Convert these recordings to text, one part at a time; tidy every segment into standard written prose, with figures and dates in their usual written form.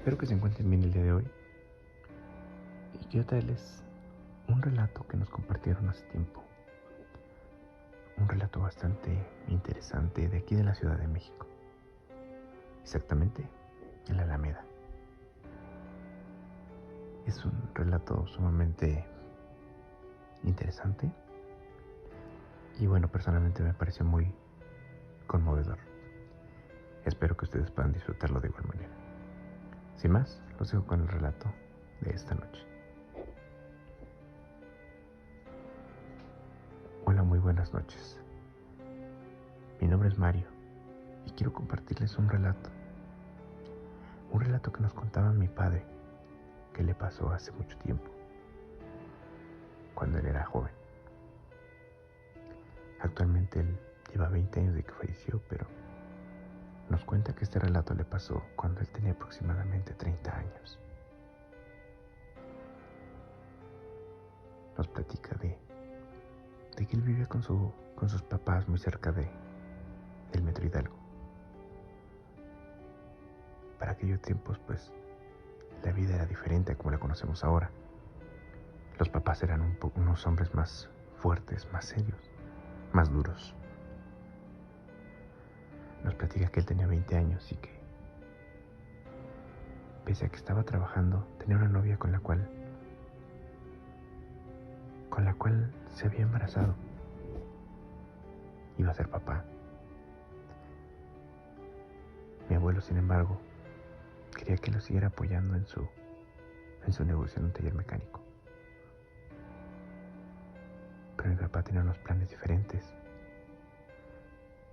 Espero que se encuentren bien el día de hoy y quiero traerles un relato que nos compartieron hace tiempo. Un relato bastante interesante de aquí de la Ciudad de México. Exactamente en la Alameda. Es un relato sumamente interesante y bueno, personalmente me pareció muy conmovedor. Espero que ustedes puedan disfrutarlo de igual manera. Sin más, los dejo con el relato de esta noche. Hola, muy buenas noches. Mi nombre es Mario y quiero compartirles un relato. Un relato que nos contaba mi padre, que le pasó hace mucho tiempo, cuando él era joven. Actualmente él lleva 20 años de que falleció, pero nos cuenta que este relato le pasó cuando él tenía aproximadamente 30 años. Nos platica de que él vivía con sus papás muy cerca del Metro Hidalgo. Para aquellos tiempos, pues, la vida era diferente a como la conocemos ahora. Los papás eran unos hombres más fuertes, más serios, más duros. Nos platica que él tenía 20 años y que, pese a que estaba trabajando, tenía una novia con la cual se había embarazado. Iba a ser papá. Mi abuelo, sin embargo, quería que lo siguiera apoyando en su negocio en un taller mecánico. Pero mi papá tenía unos planes diferentes.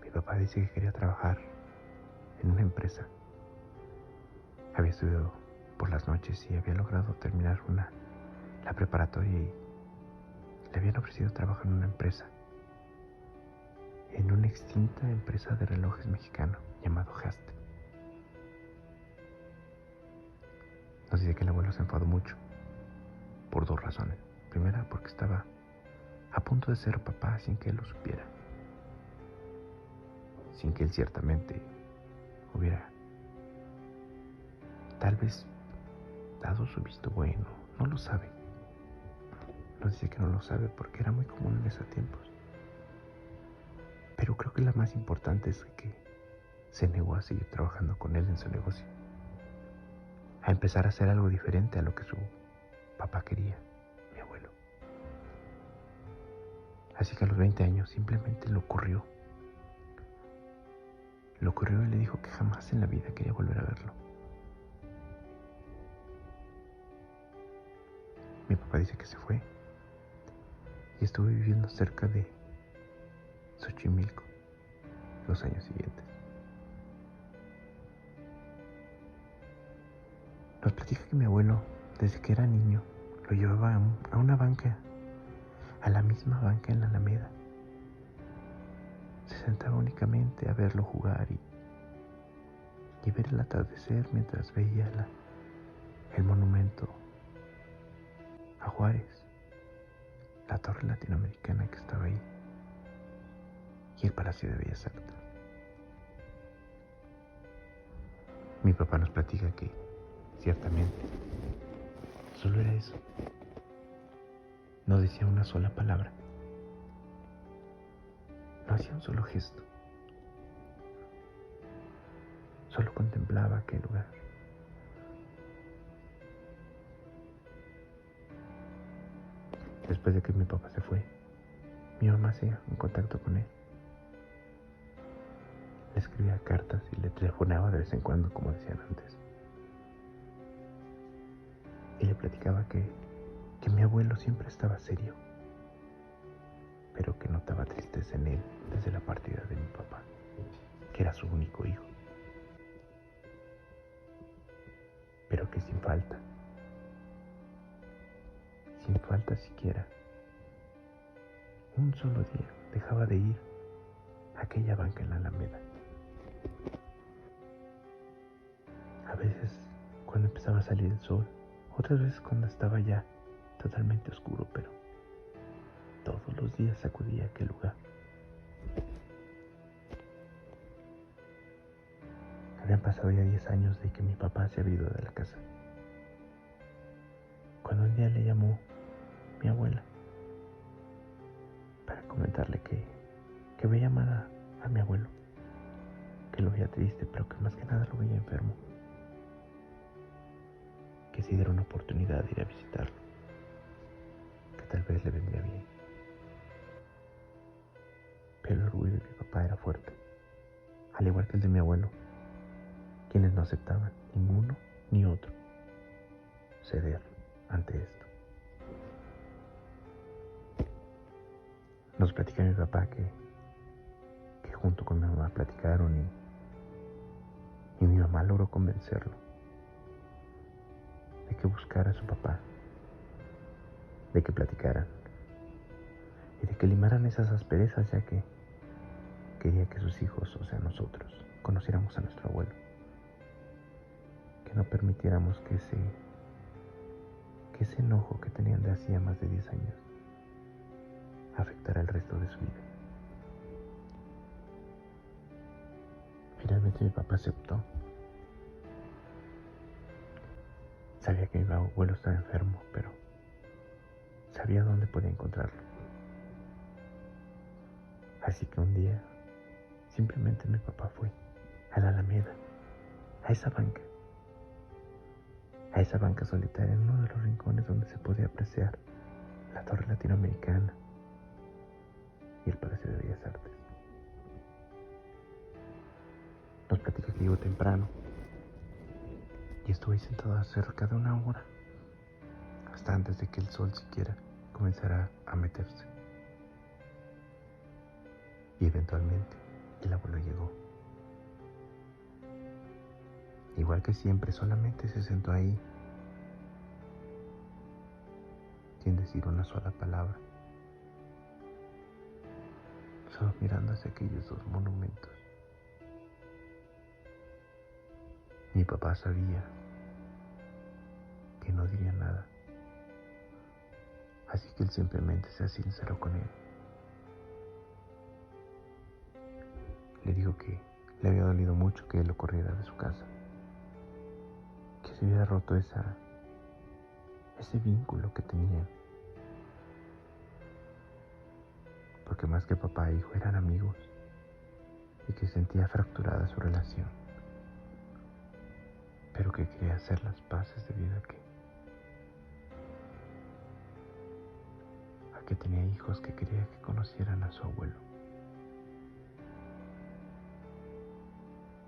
Mi papá dice que quería trabajar en una empresa. Había estudiado por las noches y había logrado terminar la preparatoria y le habían ofrecido trabajo en una empresa, en una extinta empresa de relojes mexicano llamado Haste. Nos dice que el abuelo se enfadó mucho por dos razones. Primera, porque estaba a punto de ser papá sin que él lo supiera, sin que él ciertamente hubiera tal vez dado su visto bueno. No lo sabe. Nos dice que no lo sabe porque era muy común en esos tiempos. Pero creo que la más importante es que se negó a seguir trabajando con él en su negocio, a empezar a hacer algo diferente a lo que su papá quería, mi abuelo. Así que a los 20 años simplemente le ocurrió y le dijo que jamás en la vida quería volver a verlo. Mi papá dice que se fue y estuvo viviendo cerca de Xochimilco los años siguientes. Nos platica que mi abuelo, desde que era niño, lo llevaba a una banca, a la misma banca en la Alameda. Se sentaba únicamente a verlo jugar y ver el atardecer mientras veía el monumento a Juárez, la torre latinoamericana que estaba ahí y el Palacio de Bellas Artes. Mi papá nos platica que, ciertamente, solo era eso. No decía una sola palabra. No hacía un solo gesto. Solo contemplaba aquel lugar. Después de que mi papá se fue, mi mamá se en contacto con él. Le escribía cartas y le telefonaba de vez en cuando, como decían antes. Y le platicaba que mi abuelo siempre estaba serio, pero que notaba tristeza en él desde la partida de mi papá, que era su único hijo. Pero que sin falta siquiera, un solo día dejaba de ir a aquella banca en la Alameda. A veces cuando empezaba a salir el sol, otras veces cuando estaba ya totalmente oscuro, pero todos los días acudía a aquel lugar. Habían pasado ya 10 años de que mi papá se había ido de la casa. Cuando un día le llamó mi abuela para comentarle que veía mal a mi abuelo, que lo veía triste, pero que más que nada lo veía enfermo, que si diera una oportunidad de ir a visitarlo, que tal vez le vendría bien. Pero el orgullo de mi papá era fuerte, al igual que el de mi abuelo, quienes no aceptaban, ninguno ni otro, ceder ante esto. Nos platica mi papá que junto con mi mamá platicaron y mi mamá logró convencerlo de que buscara a su papá, de que platicaran y de que limaran esas asperezas, ya que quería que sus hijos, o sea nosotros, conociéramos a nuestro abuelo, que no permitiéramos que ese enojo que tenían de hacía más de 10 años afectara el resto de su vida. Finalmente mi papá aceptó. Sabía que mi abuelo estaba enfermo, pero sabía dónde podía encontrarlo. Así que un día, simplemente mi papá fue a la Alameda, a esa banca solitaria en uno de los rincones donde se podía apreciar la Torre Latinoamericana y el Palacio de Bellas Artes. Nos platica que llegó temprano y estuve ahí sentado cerca de una hora, hasta antes de que el sol siquiera comenzara a meterse. Y eventualmente el abuelo llegó. Igual que siempre, solamente se sentó ahí, sin decir una sola palabra, solo mirando hacia aquellos dos monumentos. Mi papá sabía que no diría nada, así que él simplemente se sinceró con él. Le dijo que le había dolido mucho que él lo corriera de su casa, que se hubiera roto ese vínculo que tenían, porque más que papá e hijo eran amigos, y que sentía fracturada su relación, pero que quería hacer las paces debido a que tenía hijos que quería que conocieran a su abuelo.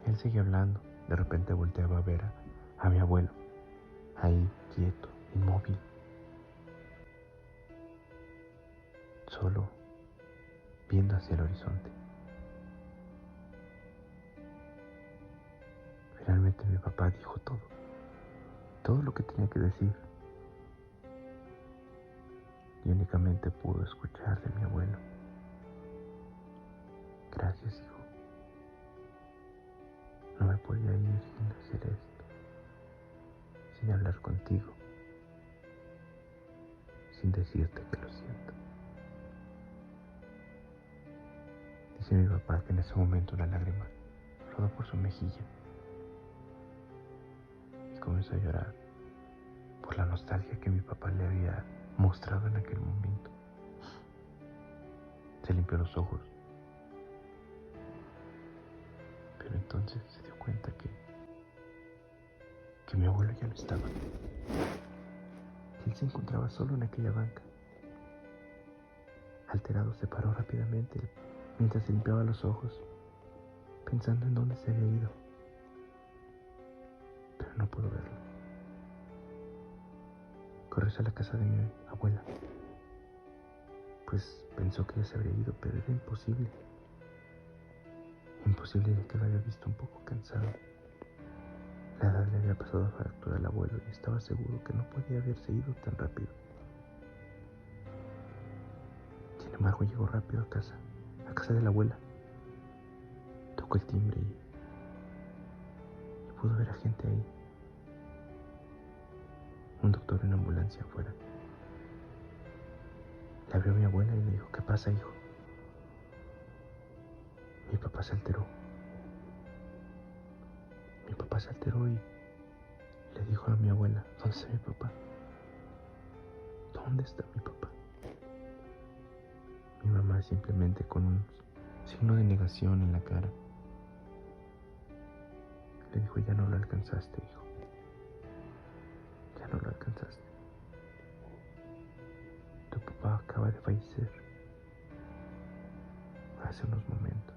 Él seguía hablando, de repente volteaba a ver a mi abuelo, ahí quieto, inmóvil, solo viendo hacia el horizonte. Finalmente mi papá dijo todo lo que tenía que decir, y únicamente pudo escuchar de mi abuelo: gracias, hijo, no me podía ir sin hacer esto, sin hablar contigo, sin decirte que lo siento. Dice mi papá que en ese momento una lágrima rodó por su mejilla y comenzó a llorar por la nostalgia que mi papá le había mostrado en aquel momento. Se limpió los ojos, pero entonces se dio cuenta que mi abuelo ya no estaba. Él se encontraba solo en aquella banca. Alterado, se paró rápidamente mientras se limpiaba los ojos, pensando en dónde se había ido, pero no pudo verlo. Corrió a la casa de mi abuela, pues pensó que ya se habría ido, pero era imposible. Imposible, ya que lo había visto un poco cansado. La edad le había pasado a fracturar al abuelo y estaba seguro que no podía haberse ido tan rápido. Sin embargo, llegó rápido a casa de la abuela. Tocó el timbre y pudo ver a gente ahí. Un doctor en ambulancia afuera. Le abrió a mi abuela y le dijo: ¿qué pasa, hijo? Mi papá se alteró. papá se alteró y le dijo a mi abuela: ¿dónde está mi papá? ¿Dónde está mi papá? Mi mamá simplemente con un signo de negación en la cara le dijo: ya no lo alcanzaste, hijo. Ya no lo alcanzaste. Tu papá acaba de fallecer hace unos momentos,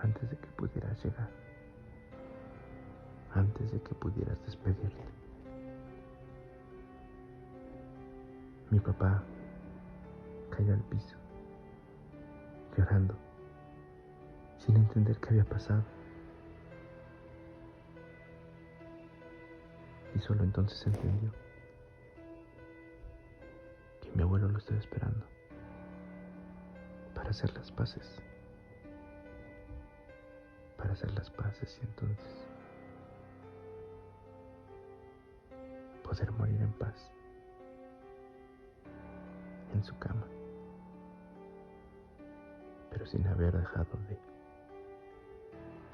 antes de que pudieras llegar, antes de que pudieras despedirte. Mi papá cayó al piso, llorando, sin entender qué había pasado. Y solo entonces entendió que mi abuelo lo estaba esperando para hacer las paces. Para hacer las paces y entonces poder morir en paz en su cama, pero sin haber dejado de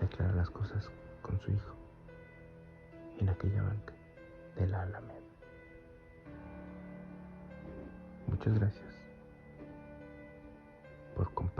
declarar las cosas con su hijo en aquella banca de la Alameda. Muchas gracias por compartir.